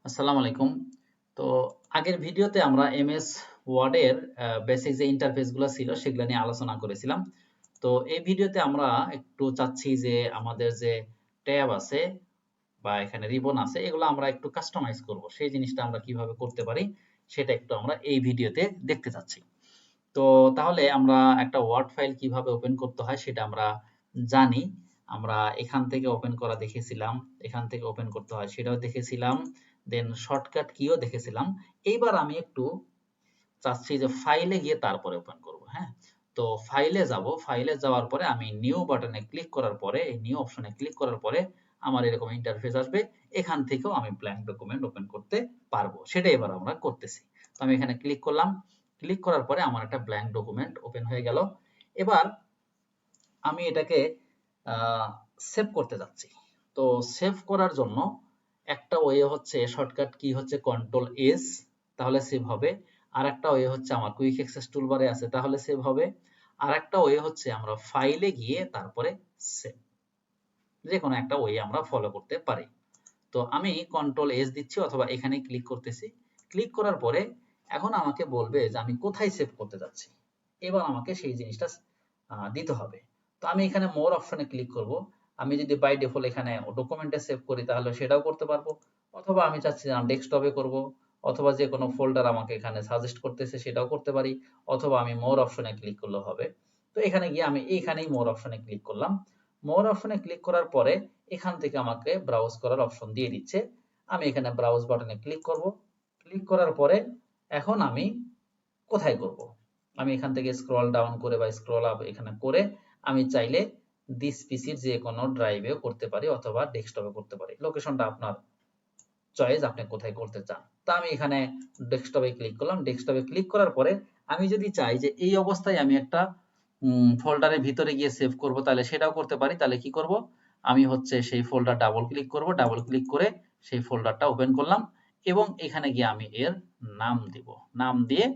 আসসালামু আলাইকুম। তো আগের ভিডিওতে আমরা এমএস ওয়ার্ডের বেসিক যে ইন্টারফেসগুলো ছিল সেগুলো নিয়ে আলোচনা করেছিলাম। তো এই ভিডিওতে আমরা একটু চাচ্ছি যে আমাদের যে ট্যাব আছে বা এখানে রিবন আছে এগুলো আমরা একটু কাস্টমাইজ করব। সেই জিনিসটা আমরা কিভাবে করতে পারি সেটা একটু আমরা এই ভিডিওতে দেখতে চাচ্ছি। তো তাহলে আমরা একটা ওয়ার্ড ফাইল কিভাবে ওপেন করতে হয় সেটা আমরা জানি। আমরা এখান থেকে ওপেন করা দেখেছিলাম, এখান থেকে ওপেন করতে হয় সেটাও দেখেছিলাম, দেন শর্টকাট কিও দেখেছিলাম। এইবার আমি একটু চাচ্ছি যে ফাইলে গিয়ে তারপরে ওপেন করব। হ্যাঁ, তো ফাইলে যাব, ফাইলে যাওয়ার পরে আমি নিউ বাটনে ক্লিক করার পরে এই নিউ অপশনে ক্লিক করার পরে আমার এরকম ইন্টারফেস আসবে। এখান থেকেও আমি ব্ল্যাঙ্ক ডকুমেন্ট ওপেন করতে পারবো, সেটাই এবার আমরা করতেছি। তো আমি এখানে ক্লিক করলাম, ক্লিক করার পরে আমার একটা ব্ল্যাঙ্ক ডকুমেন্ট ওপেন হয়ে গেল। এবার আমি এটাকে সেভ করতে যাচ্ছি। তো সেভ করার জন্য একটা ওয়ে হচ্ছে শর্টকাট কি হচ্ছে কন্ট্রোল এস, তাহলে সেভ হবে। আর একটা ওয়ে হচ্ছে আমার কুইক অ্যাক্সেস টুলবারে আছে, তাহলে সেভ হবে। আর একটা ওয়ে হচ্ছে আমরা ফাইলে গিয়ে তারপরে সেভ, যে কোনো একটা ওয়ে আমরা ফলো করতে পারি। তো আমি কন্ট্রোল এস দিচ্ছি অথবা এখানে ক্লিক করতেছি। ক্লিক করার পরে এখন আমাকে বলবে যে আমি কোথায় সেভ করতে যাচ্ছি। এবার আমাকে সেই জিনিসটা দিতে হবে। তো আমি এখানে মোর অপশনে ক্লিক করব। আমি যদি বাই ডিফল্ট এখানে ডকুমেন্টে সেভ করি তাহলে সেটাও করতে পারবো, অথবা আমি চাচ্ছি যে ডেস্কটপে করব, অথবা যে কোনো ফোল্ডার আমাকে এখানে সাজেস্ট করতেছে সেটাও করতে পারি, অথবা আমি মোর অপশনে ক্লিক করলেও হবে। তো এখানে গিয়ে আমি এইখানেই মোর অপশনে ক্লিক করলাম। মোর অপশনে ক্লিক করার পরে এখান থেকে আমাকে ব্রাউজ করার অপশন দিয়ে দিচ্ছে। আমি এখানে ব্রাউজ বাটনে ক্লিক করব। ক্লিক করার পরে এখন আমি কোথায় করব? আমি এখান থেকে স্ক্রল ডাউন করে বা স্ক্রল আপ এখানে করে আমি চাইলে দিস পিসির যে কোনো ড্রাইভেও করতে পারি অথবা ডেস্কটপে করতে পারি। লোকেশনটা আপনার চয়েস, আপনি কোথায় করতে চান। তা আমি এখানে ডেস্কটপে ক্লিক করলাম। ডেস্কটপে ক্লিক করার পরে আমি যদি চাই যে এই অবস্থায় আমি একটা ফোল্ডারের ভিতরে গিয়ে সেভ করব তাহলে সেটাও করতে পারি। তাহলে কি করব? আমি হচ্ছে সেই ফোল্ডার ডাবল ক্লিক করব, ডাবল ক্লিক করে সেই ফোল্ডারটা ওপেন করলাম এবং এখানে গিয়ে আমি এর নাম দিব। নাম দিয়ে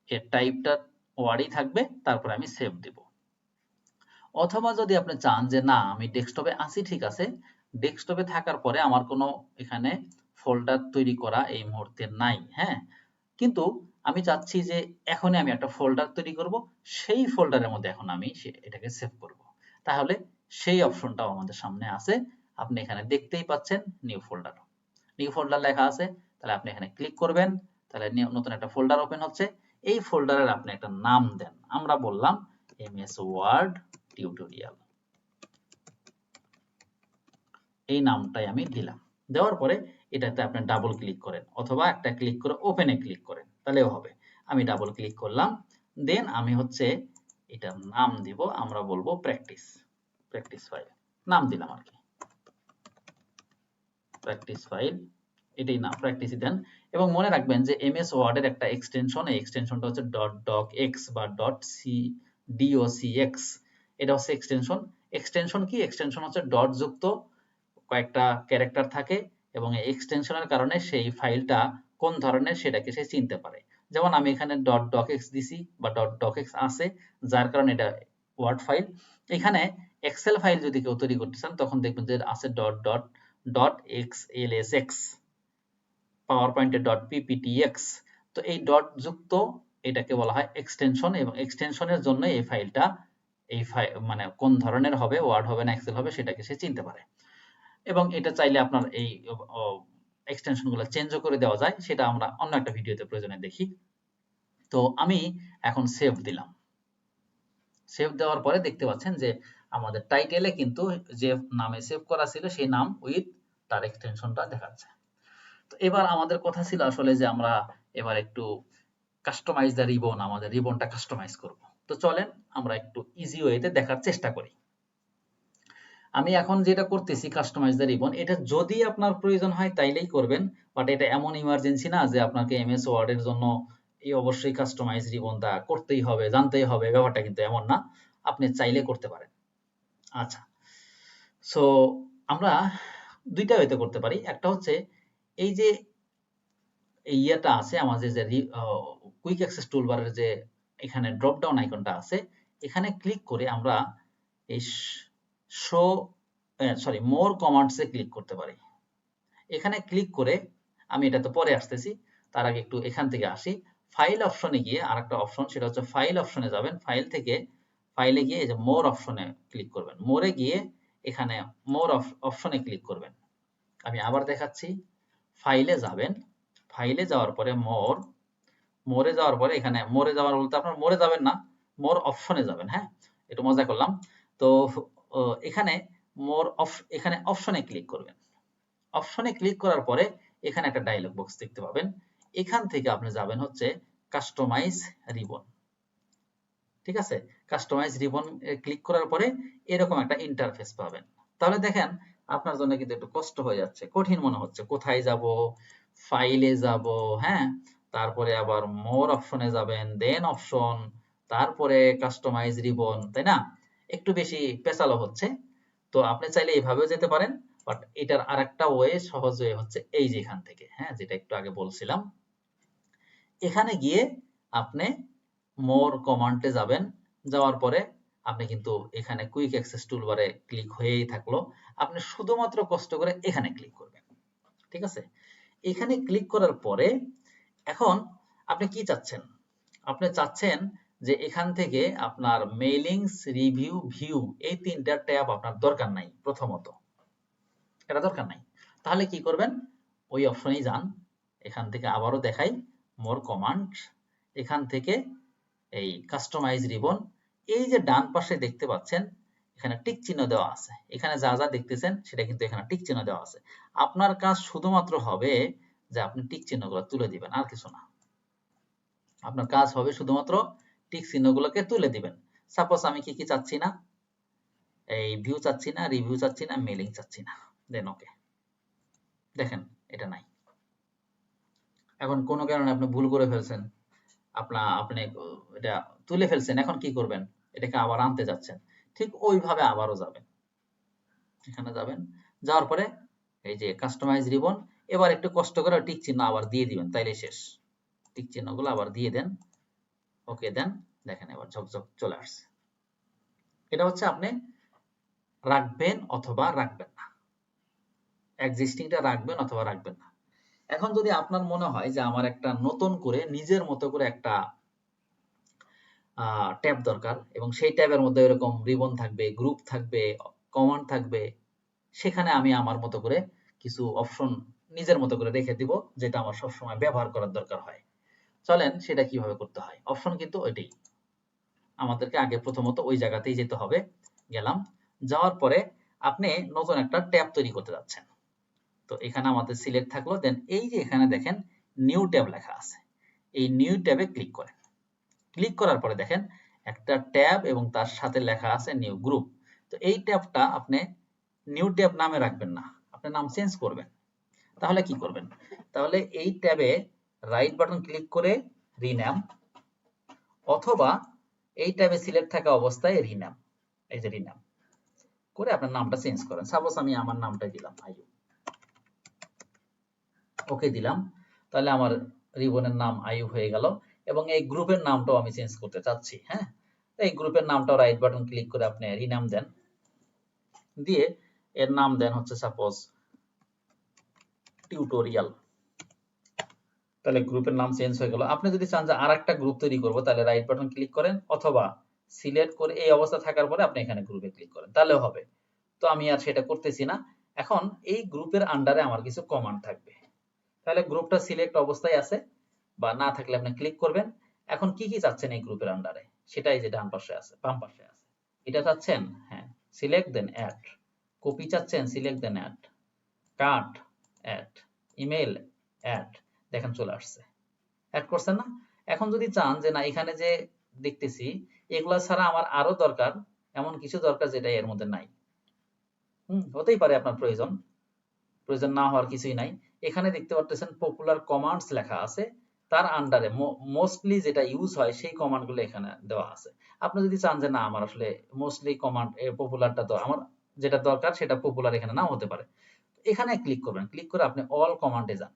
এর টাইপটা ওয়ার্ডই থাকবে, তারপরে আমি সেভ দিব। অথবা যদি আপনি চান যে না আমি ডেস্কটপে আছি ঠিক আছে, ডেস্কটপে থাকার পরে আমার কোনো এখানে ফোল্ডার তৈরি করা এই মুহূর্তে নাই, হ্যাঁ, কিন্তু আমি চাচ্ছি যে এখনই আমি একটা ফোল্ডার তৈরি করব, সেই ফোল্ডারের মধ্যে এখন আমি এটাকে সেভ করব। তাহলে সেই অপশনটাও আমাদের সামনে আছে। আপনি এখানে দেখতেই পাচ্ছেন নিউ ফোল্ডার, নিউ ফোল্ডার লেখা আছে। তাহলে আপনি এখানে ক্লিক করবেন, তাহলে নতুন একটা ফোল্ডার ওপেন হচ্ছে। এই ফোল্ডারের আপনি একটা নাম দেন, আমরা বললাম এমএস ওয়ার্ড টিউটোরিয়াল, এই নামটাই আমি দিলাম। দেওয়ার পরে এটাতে আপনি ডাবল ক্লিক করেন অথবা একটা ক্লিক করে ওপেনে ক্লিক করেন, তাহলেও হবে। আমি ডাবল ক্লিক করলাম, দেন আমি হচ্ছে এটার নাম দিব, আমরা বলবো প্র্যাকটিস, প্র্যাকটিস ফাইল নাম দিলাম আর কি, প্র্যাকটিস ফাইল, এটাই নাম প্র্যাকটিসই দেন। এবং মনে রাখবেন যে এমএস ওয়ার্ডের একটা এক্সটেনশন, এই এক্সটেনশনটা হচ্ছে .docx বা .docx, এটা হচ্ছে এক্সটেনশন। এক্সটেনশন কি? এক্সটেনশন হচ্ছে ডট যুক্ত কয়েকটা ক্যারেক্টার থাকে এবং এই এক্সটেনশনের কারণে সেই ফাইলটা কোন ধরনের সেটাকে সে চিনতে পারে। যেমন আমি এখানে .docx দিছি বা .docx আছে, যার কারণে এটা ওয়ার্ড ফাইল। এখানে এক্সেল ফাইল যদি কেউ তৈরি করতে চান তখন দেখবেন যে আছে .xlsx, পাওয়ার পয়েন্টে .pptx। তো এই ডট যুক্ত এটাকে বলা হয় এক্সটেনশন, এবং এক্সটেনশনের জন্য এই ফাইলটা মানে কোন ধরনের হবে, ওয়ার্ড হবে না এক্সেল হবে সেটাকে সে চিনতে পারে। এবং এটা চাইলে আপনার এই এক্সটেনশন গুলো চেঞ্জও করে দেওয়া যায়, সেটা আমরা অন্য একটা ভিডিওতে প্রয়োজনে দেখি। তো আমি এখন সেভ দিলাম। সেভ দেওয়ার পরে দেখতে পাচ্ছেন যে আমাদের টাইটেলে কিন্তু যে নামে সেভ করা ছিল সেই নাম উইথ তার এক্সটেনশনটা দেখাচ্ছে। তো এবার আমাদের কথা ছিল আসলে যে আমরা এবার একটু কাস্টমাইজ দ্য রিবন, আমাদের রিবনটা কাস্টমাইজ করব। তো চলেন আমরা একটু ইজি ওয়েতে দেখার চেষ্টা করি। আমি এখন যেটা করতেছি কাস্টমাইজ দ্য রিবন, এটা যদি আপনার প্রয়োজন হয় তাইলেই করবেন, বাট এটা এমন ইমার্জেন্সি না যে আপনাকে এমএস ওয়ার্ড এর জন্য এই অবশ্যই কাস্টমাইজ রিবনটা করতেই হবে, জানতেই হবে, ব্যাপারটা কিন্তু এমন না, আপনি চাইলে করতে পারেন। আচ্ছা, সো আমরা দুইটা ওয়েতে করতে পারি। একটা হচ্ছে এই যে এই ইয়েটা আছে আমাদের যে কুইক অ্যাক্সেস টুলবারের যে এখানে ড্রপ ডাউন আইকনটা আছে, এখানে ক্লিক করে আমরা এই শো মোর কমান্ডস এ ক্লিক করতে পারি। এখানে ক্লিক করে আমি এটা তো পরে আসতেছি, তার আগে একটু এখান থেকে আসি। ফাইল অপশনে গিয়ে আরেকটা অপশন, সেটা হচ্ছে ফাইল অপশনে যাবেন। ফাইল থেকে ফাইলে গিয়ে এই যে মোর অপশনে ক্লিক করবেন। মোরে গিয়ে এখানে মোর অপশনে ক্লিক করবেন। আমি আবার দেখাচ্ছি। ফাইলে যাবেন, ফাইলে যাওয়ার পরে মোরে যাওয়ার পরে এখানে মোরে যাওয়ার বলতে আপনার মোরে যাবেন না, মোর অপশনে যাবেন। হ্যাঁ, একটু মজা করলাম। তো এখানে এখানে অপশনে ক্লিক করবেন। অপশনে ক্লিক করার পরে এখানে একটা ডায়লগ বক্স দেখতে পাবেন। এখান থেকে আপনি যাবেন হচ্ছে কাস্টমাইজ রিবন। ঠিক আছে, কাস্টমাইজ রিবন ক্লিক করার পরে এরকম একটা ইন্টারফেস পাবেন। তাহলে দেখেন আপনার জন্য কিন্তু একটু কষ্ট হয়ে যাচ্ছে, কঠিন মনে হচ্ছে, কোথায় যাব, ফাইলে যাব, হ্যাঁ, তারপরে আবার মোর অপশনে যাবেন, দেন অপশন, তারপরে কাস্টমাইজ রিবন, তাই না? একটু বেশি পেঁচালো হচ্ছে। তো আপনি চাইলে এইভাবেও যেতে পারেন, বাট এটার আরেকটা ওয়ে, সহজ ওয়ে হচ্ছে এই যে এখান থেকে, হ্যাঁ, যেটা একটু আগে বলছিলাম, এখানে গিয়ে আপনি মোর কমান্ডে যাবেন। যাওয়ার পরে আপনি কিন্তু এখানে কুইক অ্যাক্সেস টুলবারে ক্লিক হয়েই থাকলো, আপনি শুধুমাত্র কষ্ট করে এখানে ক্লিক করবেন। ঠিক আছে, এখানে ক্লিক করার পরে এখন আপনি কি চাচ্ছেন? আপনি চাচ্ছেন যে এখান থেকে আপনার মেইলিংস, রিভিউ, ভিউ, এই তিনটা ট্যাব আপনার দরকার নাই। প্রথমত এটা দরকার নাই। তাহলে কি করবেন? ওই অপশনেই যান। এখান থেকে আবারও দেখাই, মোর কমান্ড, এখান থেকে এই কাস্টমাইজ রিবন, এই যে ডান পাশে দেখতে পাচ্ছেন এখানে টিক চিহ্ন দেওয়া আছে। এখানে যা যা দেখতেছেন সেটা কিন্তু এখানে টিক চিহ্ন দেওয়া আছে। আপনার কাজ শুধুমাত্র হবে যে আপনি টিক চিহ্নগুলো তুলে দিবেন, আর কিছু না। আপনার কাজ হবে শুধুমাত্র টিক চিহ্নগুলোকে তুলে দিবেন। সাপোজ আমি কি কি চাচ্ছি না, এই ভিউ চাচ্ছি না, রিভিউ চাচ্ছি না, মেইলিং চাচ্ছি না, দেন ওকে। দেখেন এটা নাই। এখন কোনো কারণে আপনি ভুল করে ফেলছেন, আপনি এটা তুলে ফেলছেন, এখন কি করবেন? এটাকে আবার আনতে যাচ্ছেন, ঠিক ওইভাবে আবারও যাবেন। এখানে যাবেন, যাওয়ার পরে এই যে কাস্টমাইজ রিবন, এবার একটু কষ্ট করে টিক চিহ্ন আবার দিয়ে দিবেন, তাইলে শেষ। টিক চিহ্নগুলো আবার দিয়ে দেন, ওকে দেন, দেখেন এবার ঝকঝক চলে আসছে। এটা হচ্ছে আপনি রাখবেন অথবা রাখবেন না, এক্সিস্টিংটা রাখবেন অথবা রাখবেন না। এখন যদি আপনার মনে হয় যে আমার একটা নতুন করে নিজের মতো করে একটা ট্যাব দরকার, এবং সেই ট্যাবের মধ্যে এরকম রিবন থাকবে, গ্রুপ থাকবে, কমান্ড থাকবে, সেখানে আমি আমার মতো করে কিছু অপশন নিজের মতো করে রেখে দিব, যেটা আমার সবসময় ব্যবহার করার দরকার হয়। চলেন সেটা কিভাবে করতে হয়। অপশন কিন্তু ওইটাই, আমাদেরকে আগে প্রথমত ওই জায়গাতেই যেতে হবে। গেলাম, যাওয়ার পরে আপনি নতুন একটা ট্যাব তৈরি করতে যাচ্ছেন। তো এখানে আমাদের সিলেক্ট থাকলো, দেন এই যে এখানে দেখেন নিউ ট্যাব লেখা আছে, এই নিউ ট্যাবে ক্লিক করেন। ক্লিক করার পরে দেখেন একটা ট্যাব এবং তার সাথে লেখা আছে নিউ গ্রুপ। তো এই ট্যাবটা আপনি নিউ ট্যাব নামে রাখবেন না, আপনি নাম চেঞ্জ করবেন। তাহলে কি করবেন? তাহলে এই ট্যাবে রাইট বাটন ক্লিক করে রিনাম, অথবা এই ট্যাবে সিলেক্ট থাকা অবস্থায় রিনাম, এই যে রিনাম করে আপনার নামটা চেঞ্জ করেন। সাপোজ আমি আমার নামটা দিলাম আয়ু, ওকে দিলাম। তাহলে আমার রিবনের নাম আয়ু হয়ে গেল, এবং এই গ্রুপের নামটাও আমি চেঞ্জ করতে চাচ্ছি। হ্যাঁ, এই গ্রুপের নামটাও রাইট বাটন ক্লিক করে আপনি রিনাম দেন, দিয়ে এর নাম দেন হচ্ছে সাপোজ টিউটোরিয়াল। তাহলে গ্রুপের নাম চেঞ্জ হয়ে গেল। আপনি যদি চান যে আরেকটা গ্রুপ তৈরি করব, তাহলে রাইট বাটন ক্লিক করেন, অথবা সিলেক্ট করে এই অবস্থা থাকার পরে আপনি এখানে গ্রুপে ক্লিক করেন, তাহলেও হবে। তো আমি আর সেটা করতেছি না। এখন এই গ্রুপের আন্ডারে আমার কিছু কমান্ড থাকবে। তাহলে গ্রুপটা সিলেক্ট অবস্থায় আছে, বা না থাকলে আপনি ক্লিক করবেন। এখন কি কি চাচ্ছেন এই গ্রুপের আন্ডারে, সেটাই যে ডান পাশে আছে, বাম পাশে আছে, এটা চাচ্ছেন, হ্যাঁ, সিলেক্ট দেন অ্যাড। কপি চাচ্ছেন, সিলেক্ট দেন add. Cut, add. Email, add. দেখেন চলে আসছে, অ্যাড করছেন না? এখন যদি চান যে না, এখানে যে দেখতেছি এগুলা ছাড়া আমার আরো দরকার, এমন কিছু দরকার যেটা এর মধ্যে নাই, হতেই পারে আপনার প্রয়োজন, প্রয়োজন না হওয়ার কিছুই নাই। এখানে দেখতে পাচ্ছেন পপুলার কমান্ডস লেখা আছে, তার আন্ডারে মোস্টলি যেটা ইউজ হয় সেই কমান্ড গুলো এখানে দেওয়া আছে। আপনি যদি চান যে না, আমার আসলে মোস্টলি কমান্ড পপুলারটা তো আমার যেটা দরকার সেটা পপুলার এখানে নাও হতে পারে, এখানে ক্লিক করবেন। ক্লিক করে আপনি অল কমান্ডে যান।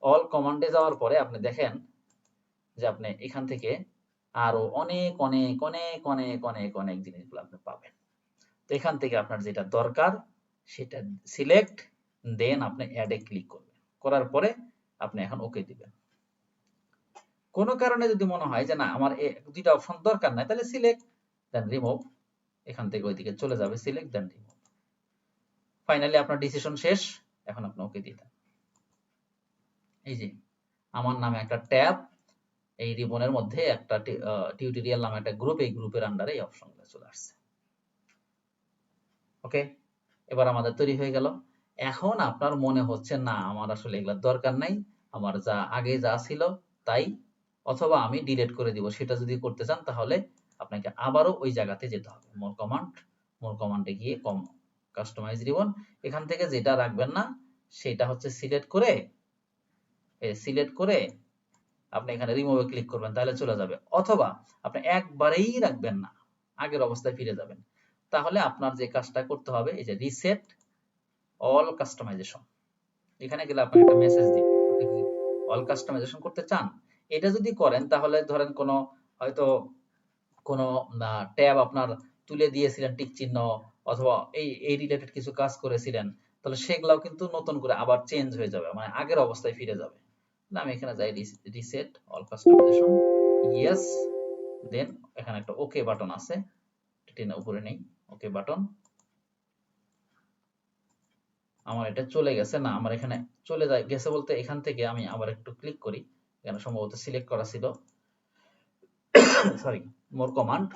অল কমান্ডে যাওয়ার পরে আপনি দেখেন যে আপনি এখান থেকে আরো অনেক অনেক অনেক অনেক অনেক অনেক জিনিসগুলো আপনি পাবেন। তো এখান থেকে আপনার যেটা দরকার সেটা সিলেক্ট, দেন আপনি অ্যাডে ক্লিক করবেন। করার পরে আপনি এখন ওকে দিবেন। কোনো কারণে যদি মনে হয় যে না আমার এই দুইটা অপশন দরকার নাই, তাহলে সিলেক্ট দেন রিমুভ, এখান থেকে ওইদিকে চলে যাবে, সিলেক্ট দেন রিমুভ। ফাইনালি আপনার ডিসিশন শেষ, এখন আপনি ওকে দিয়ে দেন। এই যে আমার নামে একটা ট্যাব, এই রিবনের মধ্যে একটা টিউটোরিয়াল নামে একটা গ্রুপ, এই গ্রুপের আন্ডারে এই অপশনগুলো চলে আসছে। ওকে, এবার আমাদের তৈরি হয়ে গেল। এখন আপনার মনে হচ্ছে না আমার আসলে এগুলোর দরকার নাই, আমার যা আগে যা ছিল তাই, অথবা আমি ডিলিট করে দিব, সেটা যদি করতে চান তাহলে আপনাকে আবারও ওই জায়গাতে যেতে হবে, মোর কমান্ডে গিয়ে কাস্টমাইজ রিবন, এখান থেকে যেটা রাখবেন না সেটা হচ্ছে সিলেক্ট করে আপনি এখানে রিমুভে ক্লিক করবেন, তাহলে চলে যাবে। অথবা আপনি একবারেই রাখবেন না, আগের অবস্থায় ফিরে যাবেন। তাহলে আপনার যে কাজটা করতে হবে, এই যে রিসেট অল কাস্টমাইজেশন, এখানে গেলে আপনার একটা মেসেজ দিবে আপনি কি অল কাস্টমাইজেশন করতে চান। এটা যদি করেন তাহলে ধরেন হয়তো কোনো ট্যাব আপনার তুলে দিয়েছিলেন টিক চিহ্ন, অথবা এই রিলেটেড কিছু কাজ করেছিলেন, তাহলে সেগুলাও কিন্তু নতুন করে আবার চেঞ্জ হয়ে যাবে, মানে আগের অবস্থায় ফিরে যাবে। আমি এখানে যাই রিসেট অল কাস্টমাইজেশন, ইয়েস, দেন এখানে একটা ওকে বাটন আছে, টেনে উপরে নেই, ওকে বাটন। আমার এটা চলে গেছে, না আমার এখানে চলে গেছে বলতে এখান থেকে আমি আবার একটু ক্লিক করি, এখানে সম্ভবত সিলেক্ট করা ছিল, সরি, মোর কমান্ড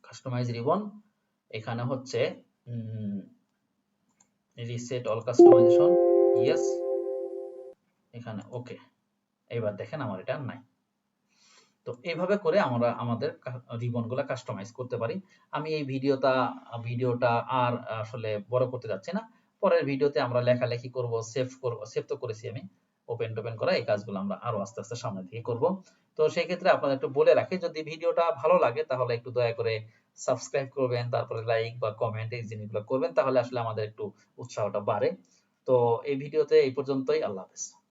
কাস্টমাইজ রিবন, এখানে হচ্ছে রিসেট অল কাস্টমাইজেশন, ইয়েস, এখানে ওকে। এবার দেখেন আমার এটা নাই। তো এইভাবে করে আমরা আমাদের রিবনগুলো কাস্টমাইজ করতে পারি। আমি এই ভিডিওটা আর আসলে বড় করতে যাচ্ছি না, পরের ভিডিওতে আমরা লেখালেখি করব, সেভ তো করেছি আমি, ওপেন টোপেন করা, এই কাজগুলো আমরা আরো আস্তে আস্তে সামনে দিয়ে করব। তো সেই ক্ষেত্রে আপনাদের একটু বলে রাখি, যদি ভিডিওটা ভালো লাগে তাহলে একটু দয়া করে সাবস্ক্রাইব করবেন, তারপরে লাইক বা কমেন্ট এই জিনিসগুলো করবেন, তাহলে আসলে আমাদের একটু উৎসাহটা বাড়ে। তো এই ভিডিওতে এই পর্যন্তই, আল্লাহ হাফেজ।